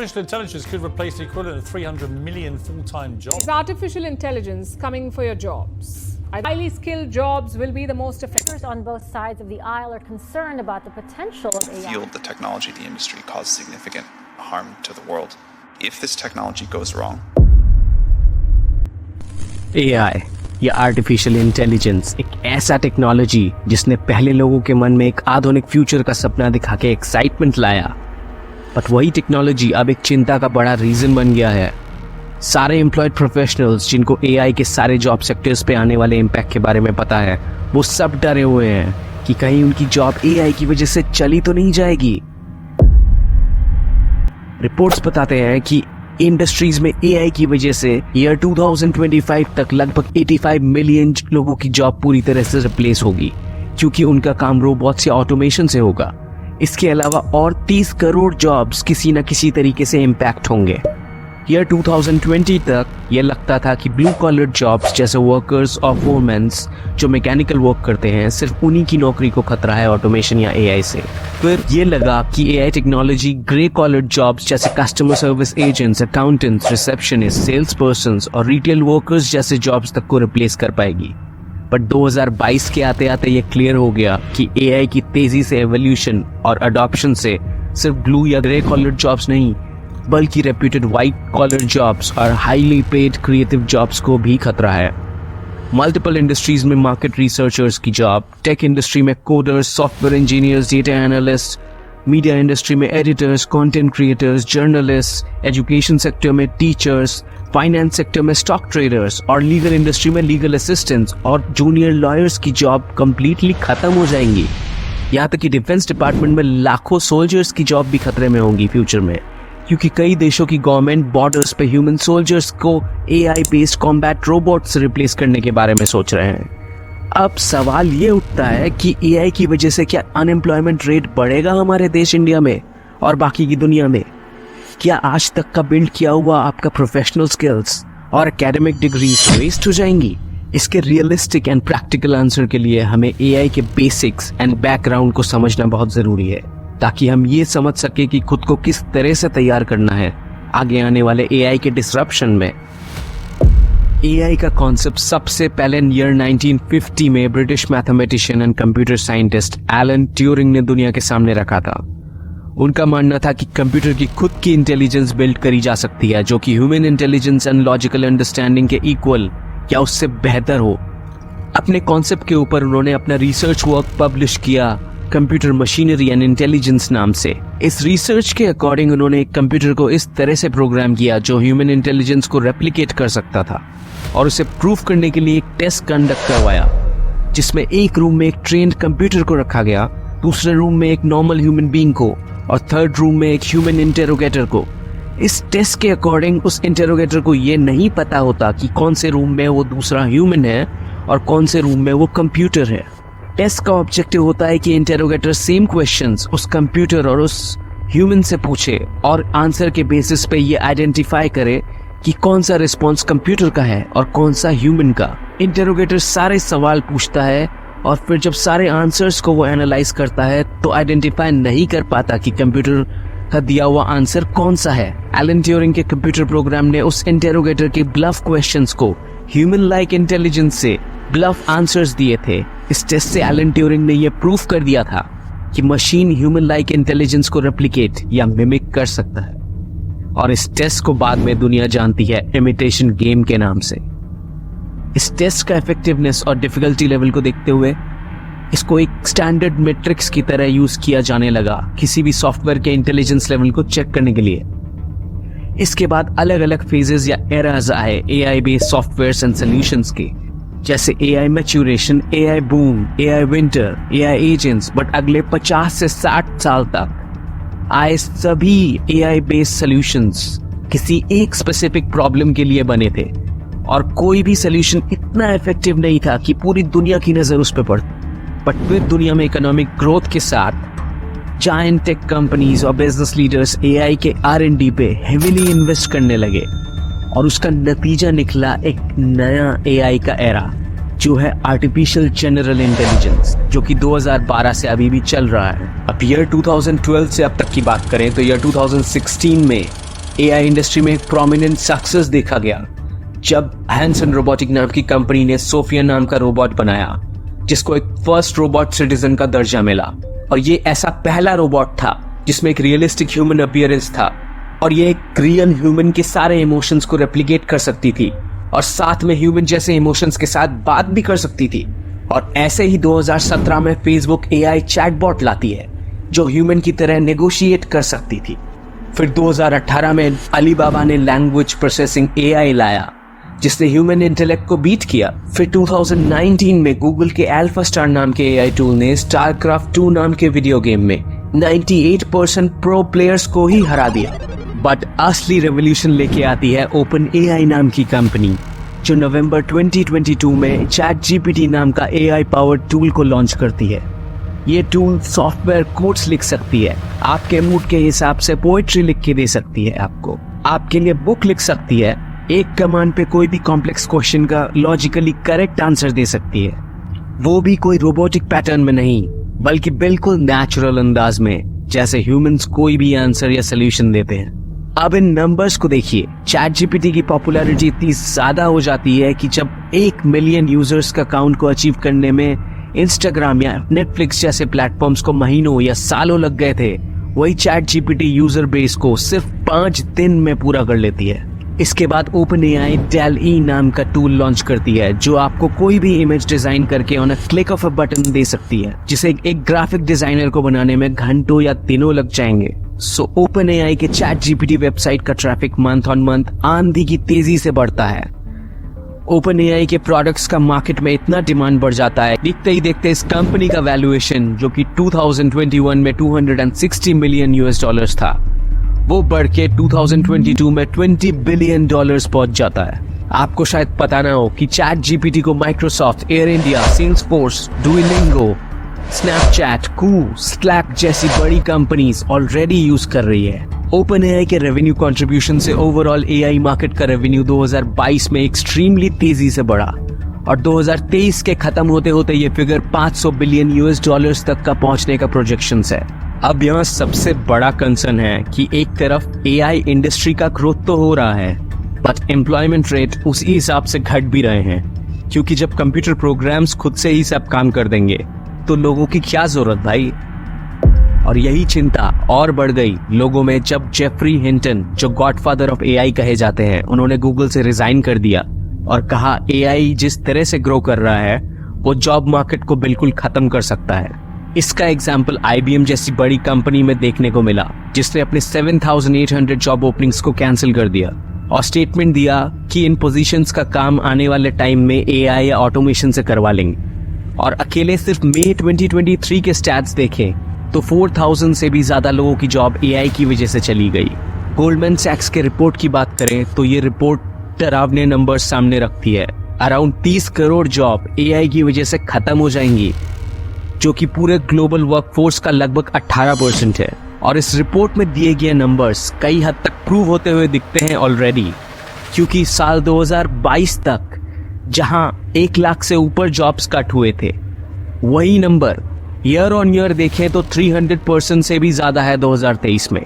Artificial intelligence could replace the equivalent of 300 million full-time jobs. Is artificial intelligence coming for your jobs? Highly skilled jobs will be the most effective. On both sides of the aisle are concerned about the potential of AI. Field, the technology, the industry cause significant harm to the world. If this technology goes wrong, AI या artificial intelligence एक ऐसा technology जिसने पहले लोगों के मन में एक आधुनिक फ्यूचर का सपना दिखा के एक्साइटमेंट लाया, बट वही टेक्नोलॉजी अब एक चिंता का बड़ा रीजन बन गया है। सारे एम्प्लॉयड प्रोफेशनल्स जिनको एआई के सारे जॉब सेक्टर्स पे आने वाले इम्पैक्ट के बारे में पता है, वो सब डरे हुए हैं कि कहीं उनकी जॉब एआई की वजह से चली तो नहीं जाएगी। रिपोर्ट्स बताते हैं कि इंडस्ट्रीज में एआई की वजह से ईयर 2025 तक लगभग 85 मिलियन लोगों की जॉब पूरी तरह से रिप्लेस होगी, क्योंकि उनका काम रोबोट्स या ऑटोमेशन से होगा। इसके अलावा और 30 करोड़ जॉब्स किसी न किसी तरीके से इम्पैक्ट होंगे। ईयर 2020 तक ये लगता था कि ब्लू कॉलर जॉब्स जैसे वर्कर्स और फोरमैन्स जो मैकेनिकल वर्क करते हैं, सिर्फ उन्हीं की नौकरी को खतरा है ऑटोमेशन या एआई से। फिर ये लगा कि AI technology grey collar jobs जैसे customer service agents, accountants, receptionist, sales persons और रिटेल वर्कर्स जैसे जॉब्स तक को रिप्लेस कर पाएगी। बट 2022 के आते आते ये क्लियर हो गया कि एआई की तेजी से एवोल्यूशन और अडॉप्शन से सिर्फ ब्लू या ग्रे कॉलर जॉब्स नहीं, बल्कि रेप्यूटेड व्हाइट कॉलर जॉब्स और हाईली पेड क्रिएटिव जॉब्स को भी खतरा है। मल्टीपल इंडस्ट्रीज में मार्केट रिसर्चर्स की जॉब, टेक इंडस्ट्री में coders, software engineers, data analyst, media industry में editors, content creators, journalist, education sector में टीचर्स, फाइनेंस सेक्टर में स्टॉक ट्रेडर्स और लीगल इंडस्ट्री में लीगल असिस्टेंट्स और जूनियर लॉयर्स की जॉब कंप्लीटली खत्म हो जाएंगी। यहाँ तक कि डिफेंस डिपार्टमेंट में लाखों सोल्जर्स की जॉब भी खतरे में होंगी फ्यूचर में, क्योंकि कई देशों की गवर्नमेंट बॉर्डर्स पे ह्यूमन सोल्जर्स को एआई बेस्ड कॉम्बैट रोबोट से रिप्लेस करने के बारे में सोच रहे हैं। अब सवाल ये उठता है कि एआई की वजह से क्या अनएम्प्लॉयमेंट रेट बढ़ेगा हमारे देश इंडिया में और बाकी की दुनिया में? क्या आज तक का बिल्ड किया हुआ आपका प्रोफेशनल स्किल्स और एकेडमिक डिग्रीज वेस्ट हो जाएंगी? इसके रियलिस्टिक एंड प्रैक्टिकल आंसर के लिए हमें एआई के बेसिक्स एंड बैकग्राउंड को समझना बहुत जरूरी है, ताकि हम ये समझ सके कि खुद को किस तरह से तैयार करना है आगे आने वाले एआई के डिसरप्शन में। एआई का कॉन्सेप्ट सबसे पहले ईयर 1950 में British mathematician and computer scientist Alan Turing ने दुनिया के सामने रखा था। उनका मानना था कि कंप्यूटर की खुद की इंटेलिजेंस बिल्ड करी जा सकती है, जो कि human intelligence and logical understanding के इक्वल या उससे बेहतर हो। अपने कॉन्सेप्ट के ऊपर उन्होंने अपना रिसर्च वर्क पब्लिश किया कंप्यूटर मशीनरी एंड इंटेलिजेंस नाम से। इस रिसर्च के अकॉर्डिंग उन्होंने एक कंप्यूटर को इस तरह से प्रोग्राम किया जो ह्यूमन इंटेलिजेंस को रेप्लिकेट कर सकता था, और उसे प्रूफ करने के लिए एक टेस्ट कंडक्ट करवाया, जिसमें एक रूम में एक ट्रेन्ड कंप्यूटर को रखा गया, दूसरे रूम में एक नॉर्मल ह्यूमन बीइंग को और थर्ड रूम में एक ह्यूमन इंटेरोगेटर को। इस टेस्ट के अकॉर्डिंग उस इंटेरोगेटर को ये नहीं पता होता कि कौन से रूम में वो दूसरा ह्यूमन है और कौन से रूम में वो कंप्यूटर है। टेस्ट का ऑब्जेक्टिव होता है कि इंटेरोगेटर सेम क्वेश्चंस उस कंप्यूटर और उस ह्यूमन से पूछे और आंसर के बेसिस पे ये आइडेंटिफाई करे कि कौन सा रिस्पॉन्स कंप्यूटर का है और कौन सा ह्यूमन का। इंटेरोगेटर सारे सवाल पूछता है और फिर जब सारे आंसर्स को वो एनालाइज करता है तो आइडेंटिफाई नहीं कर पाता कि कंप्यूटर का दिया हुआ आंसर कौन सा है। एलन ट्यूरिंग के कंप्यूटर प्रोग्राम ने उस इंटेरोगेटर के ब्लफ क्वेश्चंस को ह्यूमन लाइक इंटेलिजेंस से ब्लफ आंसर्स दिए थे। इस टेस्ट से एलन ट्यूरिंग ने यह प्रूफ कर दिया था कि मशीन ह्यूमन लाइक इंटेलिजेंस को रेप्लिकेट या मिमिक कर सकता है, और इस टेस्ट को बाद में दुनिया जानती है इमिटेशन गेम के नाम से। इस टेस्ट का इफेक्टिवनेस और डिफिकल्टी लेवल को देखते हुए इसको एक स्टैंडर्ड मैट्रिक्स की तरह यूज किया जाने लगा किसी भी सॉफ्टवेयर के इंटेलिजेंस लेवल को चेक करने के लिए। इसके बाद अलग अलग फेजेस या एराज आए AI based software and solutions के, जैसे AI maturation, AI boom, AI winter, AI agents. But अगले 50 से 60 साल तक आए सभी एआई बेस्ड सॉल्यूशंस किसी एक स्पेसिफिक प्रॉब्लम के लिए बने थे, और कोई भी सॉल्यूशन इतना इफेक्टिव नहीं था कि पूरी दुनिया की नजर उस पर पड़ती। बट फिर दुनिया में इकोनॉमिक ग्रोथ के साथ जायंट टेक कंपनीज और बिजनेस लीडर्स एआई के R&D पे हेवीली इन्वेस्ट करने लगे, और उसका नतीजा निकला एक नया एआई का एरा, जो है आर्टिफिशियल जनरल इंटेलिजेंस, जो कि 2012 से अभी भी चल रहा है। अब ईयर 2012 से अब तक की बात करें तो ईयर 2016 में एआई इंडस्ट्री में एक प्रोमिनेंट सक्सेस देखा गया जब हैंसन रोबोटिक नाम की कंपनी ने सोफिया नाम का रोबोट बनाया, जिसको एक फर्स्ट रोबोट सिटीजन का दर्जा मिला। और ये ऐसा पहला रोबोट था जिसमें एक रियलिस्टिक ह्यूमन अपीयरेंस था, और ये एक रियल ह्यूमन के सारे इमोशंस को रेप्लिकेट कर सकती थी और साथ में ह्यूमन जैसे इमोशंस के साथ बात भी कर सकती थी। और ऐसे ही 2017 में फेसबुक एआई चैटबॉट लाती है जो ह्यूमन की तरह नेगोशिएट कर सकती थी। फिर 2018 में अलीबाबा ने लैंग्वेज प्रोसेसिंग एआई लाया जिसने ह्यूमन इंटेलेक्ट को बीट किया। फिर 2019 में गूगल के अल्फा स्टार नाम के एआई टूल ने स्टारक्राफ्ट 2 नाम के वीडियो गेम में 98% प्रो प्लेयर्स को ही हरा दिया। बट असली रेवोल्यूशन लेके आती है ओपन एआई नाम की कंपनी, जो नवंबर 2022 में चैट जीपीटी नाम का एआई पावर्ड टूल को लॉन्च करती है। ये टूल सॉफ्टवेयर कोड्स लिख सकती है, आपके मूड के हिसाब से पोएट्री लिख के दे सकती है, आपके लिए बुक लिख सकती है, एक कमांड पे कोई भी कॉम्प्लेक्स क्वेश्चन का लॉजिकली करेक्ट आंसर दे सकती है, वो भी कोई रोबोटिक पैटर्न में नहीं बल्कि बिल्कुल नेचुरल अंदाज में, जैसे ह्यूमंस कोई भी आंसर या सोल्यूशन देते हैं। अब इन नंबर्स को देखिए, चैट जीपीटी की पॉपुलैरिटी इतनी ज्यादा हो जाती है कि जब 1 मिलियन यूजर्स का काउंट को अचीव करने में इंस्टाग्राम या नेटफ्लिक्स जैसे प्लेटफॉर्म्स को महीनों या सालों लग गए थे, वही चैट जीपीटी यूजर बेस को सिर्फ 5 दिन में पूरा कर लेती है। इसके बाद ओपन एआई DALL-E नाम का टूल लॉन्च करती है जो आपको कोई भी इमेज डिजाइन करके on a click of a button दे सकती है, जिसे एक ग्राफिक डिजाइनर को बनाने में घंटों या दिनों लग जाएंगे। सो ओपन एआई के चैट जीपीटी वेबसाइट का ट्रैफिक मंथ ऑन मंथ आंधी की तेजी से बढ़ता है। ओपन एआई के प्रोडक्ट्स का मार्केट में इतना डिमांड बढ़ जाता है, देखते ही देखते इस कंपनी का वैल्यूएशन जो कि 2021 में $260 मिलियन था, वो बढ़ के 2022 में $20 बिलियन पहुंच जाता है। आपको शायद पता ना हो कि चैट जीपीटी को Microsoft, air India, Salesforce, Duolingo, Snapchat, slack जैसी बड़ी कंपनीज ऑलरेडी यूज कर रही है। ओपन एआई के रेवेन्यू कंट्रीब्यूशन से ओवरऑल एआई मार्केट का रेवेन्यू 2022 में एक्सट्रीमली तेजी से बढ़ा और 2023 के खत्म होते होते ये फिगर $500 बिलियन तक का पहुंचने का प्रोजेक्शंस है। अब यहाँ सबसे बड़ा कंसर्न है कि एक तरफ एआई इंडस्ट्री का ग्रोथ तो हो रहा है, बट एम्प्लॉयमेंट रेट उसी हिसाब से घट भी रहे हैं, क्योंकि जब कंप्यूटर प्रोग्राम्स खुद से ही सब काम कर देंगे तो लोगों की क्या जरूरत भाई। और यही चिंता और बढ़ गई लोगों में जब जेफरी हिंटन, जो गॉडफादर ऑफ एआई कहे जाते हैं, उन्होंने गूगल से रिजाइन कर दिया और कहा एआई जिस तरह से ग्रो कर रहा है वो जॉब मार्केट को बिल्कुल खत्म कर सकता है। इसका एग्जाम्पल IBM जैसी बड़ी कंपनी में देखने को मिला, जिसने अपने 7,800 जॉब ओपनिंग्स को कैंसिल कर दिया और स्टेटमेंट दिया कि इन पोजीशंस का काम आने वाले टाइम में एआई या ऑटोमेशन से करवा लेंगे। और अकेले सिर्फ मई 2023 के स्टैट्स देखें तो 4,000 से भी ज्यादा लोगों की जॉब एआई की वजह से चली गई। गोल्डमैन सैक्स के रिपोर्ट की बात करें तो ये रिपोर्ट डरावने नंबर्स सामने रखती है। अराउंड 30 करोड़ जॉब एआई की वजह से खत्म हो जाएंगी, जो कि पूरे ग्लोबल वर्कफोर्स का लगभग 18% है। और इस रिपोर्ट में दिए गए नंबर्स कई हद तक प्रूव होते हुए दिखते हैं ऑलरेडी, क्योंकि साल 2022 तक जहां 1 लाख से ऊपर जॉब्स कट हुए थे, वही नंबर ईयर ऑन ईयर देखें तो 300% से भी ज्यादा है 2023 में।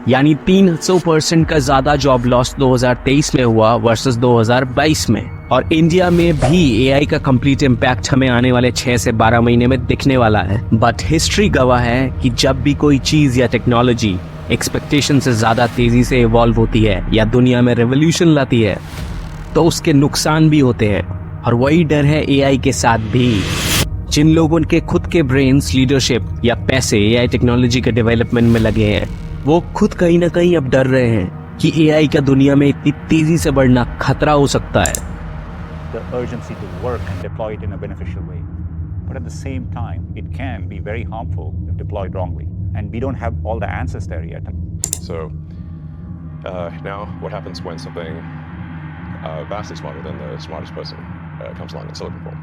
यानी 300% का ज्यादा जॉब लॉस 2023 में हुआ वर्सेस 2022 में। और इंडिया में भी एआई का कंप्लीट इम्पैक्ट हमें आने वाले 6 से 12 महीने में दिखने वाला है। बट हिस्ट्री गवाह है कि जब भी कोई चीज या टेक्नोलॉजी एक्सपेक्टेशन से ज्यादा तेजी से इवॉल्व होती है या दुनिया में रेवोल्यूशन लाती है तो उसके नुकसान भी होते हैं। और वही डर है एआई के साथ भी। जिन लोगों के खुद के ब्रेन्स, लीडरशिप या पैसे एआई टेक्नोलॉजी के डेवलपमेंट में लगे हैं, वो खुद कहीं ना कहीं अब डर रहे हैं कि एआई का दुनिया में इतनी तेजी से बढ़ना खतरा हो सकता है। The urgency to work and deploy it in a beneficial way. But at the same time, it can be very harmful if deployed wrongly. And we don't have all the answers there yet. So now what happens when something vastly smarter than the smartest person comes along in silicon form?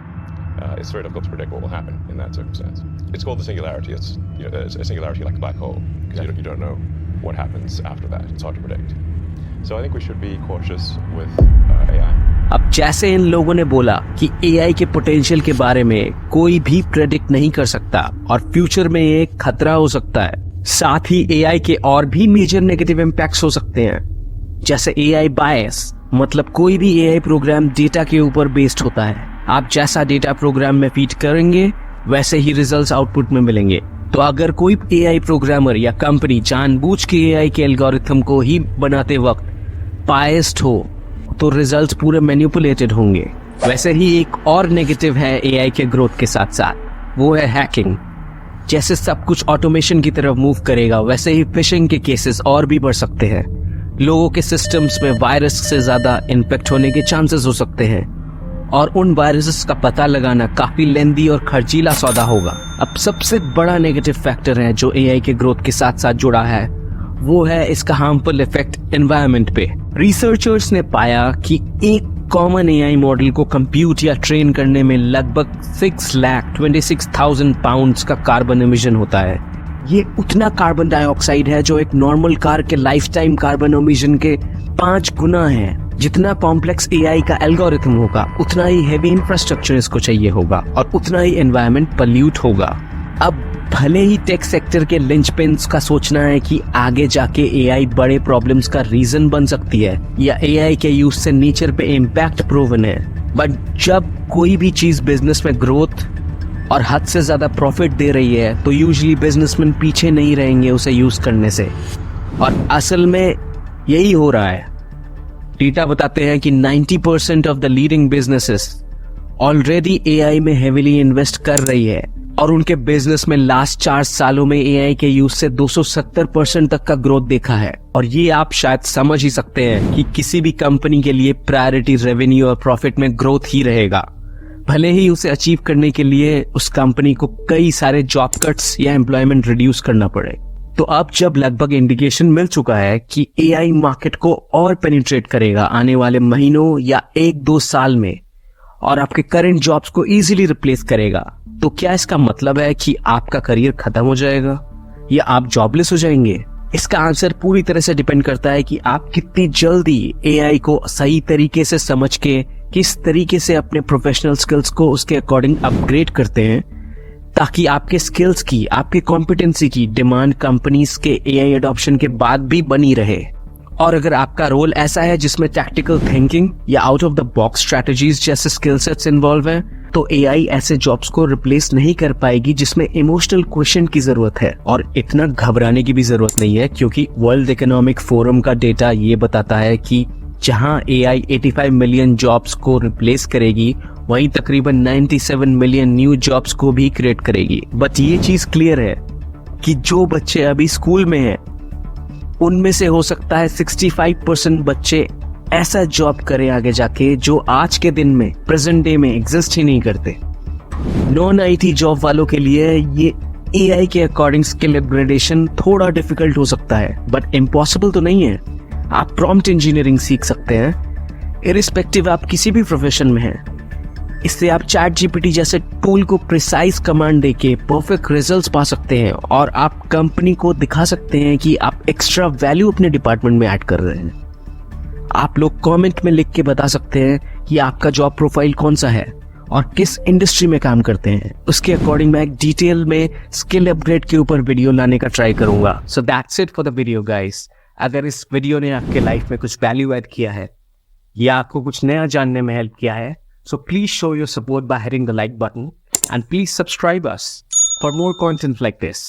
It's very difficult to predict what will happen in that circumstance. It's called the singularity. It's, it's a singularity like a black hole, because you don't know what happens after that. It's hard to predict. So I think we should be cautious with AI. अब जैसे इन लोगों ने बोला कि AI के potential के बारे में कोई भी प्रेडिक्ट नहीं कर सकता और फ्यूचर में ये खतरा हो सकता है, साथ ही एआई के और भी मेजर नेगेटिव इम्पैक्ट्स हो सकते हैं। जैसे AI बायस, मतलब कोई भी AI प्रोग्राम डेटा के ऊपर बेस्ड होता है। आप जैसा डेटा प्रोग्राम में फीड करेंगे वैसे ही रिजल्ट्स आउटपुट में मिलेंगे। तो अगर कोई AI प्रोग्रामर या कंपनी जानबूझ के AI के एल्गोरिथम को ही बनाते वक्त बायस्ड हो तो रिजल्ट्स पूरे मैनिपुलेटेड होंगे। वैसे ही एक और नेगेटिव है AI के ग्रोथ के साथ साथ, वो है हैकिंग। जैसे सब कुछ ऑटोमेशन की तरफ मूव करेगा वैसे ही फिशिंग के केसेस और भी बढ़ सकते हैं। लोगों के सिस्टम्स में वायरस से ज्यादा इन्फेक्ट होने के चांसेस हो सकते हैं और उन वायरसेस का पता लगाना काफी लेंदी और खर्चीला सौदा होगा। अब सबसे बड़ा नेगेटिव फैक्टर है जो AI के ग्रोथ के साथ साथ जुड़ा है, वो है इसका हार्मफुल इफेक्ट एनवायरनमेंट पे। रिसर्चर्स ने पाया कि एक कॉमन AI मॉडल को कंप्यूट या ट्रेन करने में लगभग 6,26,000 पाउंड्स का कार्बन एमिशन होता है। ये उतना कार्बन डाइऑक्साइड है जो एक नॉर्मल कार के लाइफ टाइम कार्बन एमिशन के 5 गुना है। जितना कॉम्प्लेक्स AI का एल्गोरिथम होगा उतना ही हेवी इंफ्रास्ट्रक्चर इसको चाहिए होगा और उतना ही एनवायरनमेंट पॉल्यूट होगा। अब भले ही टेक सेक्टर के लिंचपिन्स का सोचना है कि आगे जाके AI बड़े प्रॉब्लम्स का रीजन बन सकती है या AI के यूज से नेचर पे इम्पैक्ट प्रूवन है, बट जब कोई भी चीज बिजनेस में ग्रोथ और हद से ज्यादा प्रॉफिट दे रही है तो यूजुअली बिजनेसमैन पीछे नहीं रहेंगे उसे यूज करने से। और असल में यही हो रहा है। डेटा बताते हैं कि 90% of the leading businesses already AI में हेविली इन्वेस्ट कर रही है और उनके बिजनेस में लास्ट 4 सालों में AI के यूज से 270% तक का ग्रोथ देखा है। और ये आप शायद समझ ही सकते हैं कि किसी भी कंपनी के लिए प्रायोरिटी रेवेन्यू और प्रॉफिट में ग्रोथ ही रहेगा, भले ही उसे अचीव करने के लिए उस कंपनी को कई सारे जॉब कट्स या एम्प्लॉयमेंट रिड्यूस करना पड़े। तो अब जब लगभग इंडिकेशन मिल चुका है कि AI मार्केट को और पेनिट्रेट करेगा आने वाले महीनों या 1-2 साल में और आपके करंट जॉब्स को इजीली रिप्लेस करेगा, तो क्या इसका मतलब है कि आपका करियर खत्म हो जाएगा या आप जॉबलेस हो जाएंगे? इसका आंसर पूरी तरह से डिपेंड करता है कि आप कितनी जल्दी AI को सही तरीके से समझ के किस तरीके से अपने प्रोफेशनल स्किल्स को उसके अकॉर्डिंग अपग्रेड करते हैं, ताकि आपके स्किल्स की, आपके कॉम्पिटेंसी की डिमांड कंपनीज के AI एडॉप्शन के बाद भी बनी रहे। और अगर आपका रोल ऐसा है जिसमें टैक्टिकल थिंकिंग या out of the box strategies जैसे स्किल सेट्स इन्वॉल्व हैं, तो AI ऐसे जॉब्स को रिप्लेस नहीं कर पाएगी जिसमें इमोशनल क्वेश्चन की जरूरत है। और इतना घबराने की भी जरूरत नहीं है, क्योंकि वर्ल्ड इकोनॉमिक फोरम का डेटा ये बताता है कि जहां AI 85 मिलियन जॉब्स को रिप्लेस करेगी, वहीं तकरीबन 97 मिलियन न्यू जॉब्स को भी क्रिएट करेगी। बट ये चीज क्लियर है कि जो बच्चे अभी स्कूल में हैं, उनमें से हो सकता है 65% बच्चे ऐसा जॉब करें आगे जाके जो आज के दिन में, प्रेजेंट डे में एग्जिस्ट ही नहीं करते। नॉन IT जॉब वालों के लिए ये AI के अकॉर्डिंग स्किल अपग्रेडेशन थोड़ा डिफिकल्ट हो सकता है, बट इम्पॉसिबल तो नहीं है। आप प्रॉम्प्ट इंजीनियरिंग सीख सकते हैं, इरिस्पेक्टिव आप किसी भी प्रोफेशन में हैं। इससे आप ChatGPT जैसे टूल को प्रिसाइज कमांड देके परफेक्ट रिजल्ट्स पा सकते हैं और आप कंपनी को दिखा सकते हैं कि आप एक्स्ट्रा वैल्यू अपने डिपार्टमेंट में ऐड कर रहे हैं। आप लोग कमेंट में लिख के बता सकते हैं कि आपका जॉब प्रोफाइल कौन सा है और किस इंडस्ट्री में काम करते हैं। उसके अकॉर्डिंग मैं एक डिटेल में स्किल अपग्रेड के ऊपर वीडियो लाने का ट्राई करूंगा। So that's it for the video guys. अगर इस वीडियो ने आपके लाइफ में कुछ वैल्यू ऐड किया है या आपको कुछ नया जानने में हेल्प किया है, so please show your support by hitting the like button and please subscribe us for more content like this.